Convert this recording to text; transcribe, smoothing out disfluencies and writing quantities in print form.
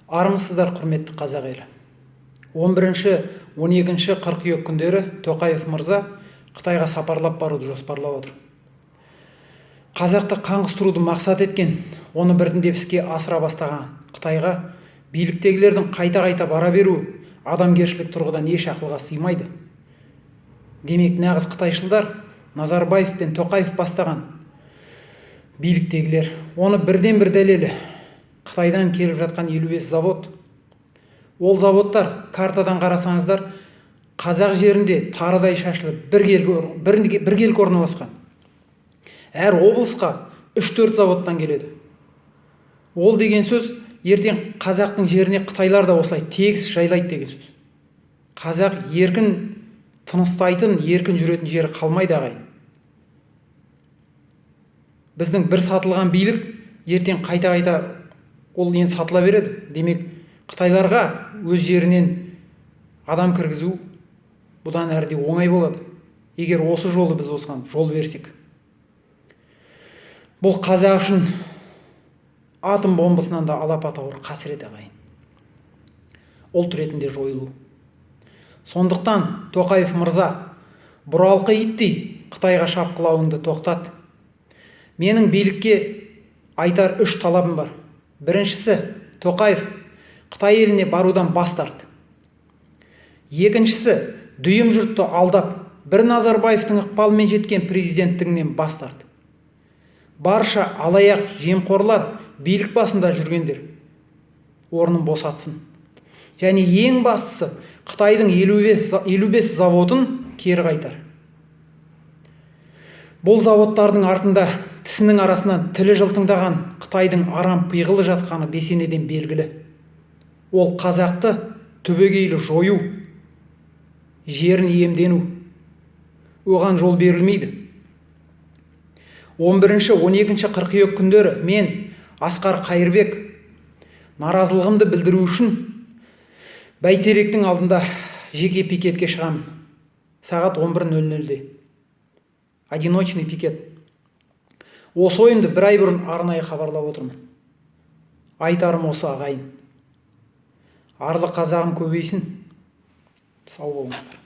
Армысыздар, құрметті қазақ елі. 11-12 қыркүйек күндері Тоқаев мырза Қытайға сапарлап баруды жоспарлап отыр. Қазақты қаңғыстыруды мақсат еткен, оны біртіндеп іске асыра бастаған Қытайға биліктегілердің қайта-қайта бара беру адамгершілік тұрғыдан еш ақылға сыймайды. Демек, нағыз қытайшылдар Назарбаев пен Тоқаев бастаған биліктегілер. Оны бірден-бір дәлелі Қытайдан келіп жатқан 55 завод. Ол заводтар картадан қарасаңыздар, қазақ жерінде тарыдай шашылып біргелкі орналасқан. Әр облысқа 3-4 заводтан келеді. Ол деген сөз, ертең қазақтың жеріне қытайлар да осылай тегіс жайлайды деген сөз. Қазақ еркін тыныстайтын, еркін жүретін жері қалмайды, ағайын. Біздің бір сатылған билік ертең қайта-қайта ол енді сатыла береді. Демек, қытайларға өз жерінен адам кіргізу бұдан әрде оңай болады, егер осы жолды біз осыған жол берсек. Бұл қазақ үшін атом бомбасынан да алапат ауыр қасірет, ағайын. Ұлт ретінде жойылу. Сондықтан Тоқаев мырза, бұралқы иттей Қытайға шапқылауыңды тоқтат. Менің билікке айтар 3 талабым бар. Біріншісі, Тоқаев Қытай еліне барудан бас тарт. Екіншісі, дүйім жұртты алдап, бір Назарбаевтың ықпалымен жеткен президенттігінен бас тарт. Барша алаяқ жемқорлар билік басында жүргендер орнын босатсын. Және ең бастысы, Қытайдың 55 заводын кері қайтар. Бұл заводтардың артында тісінің арасынан тілі жылтыңдаған Қытайдың арам пиғылы жатқаны бесенеден белгілі. Ол қазақты түбегейлі жою, жерін иемдену. Оған жол берілмейді. 11-12 қыркүйек күндері мен, Асқар Қайырбек, наразылығымды білдіру үшін Бәйтеректің алдында жеке пикетке шығамын. Сағат 11:00-де. Одиночный пикет. Осы ойымды бір ай бұрын арнайы хабарлап отырмын. Айтарым осы, ағайын. Арлы қазағым көбейсін. Сау болыңыздар.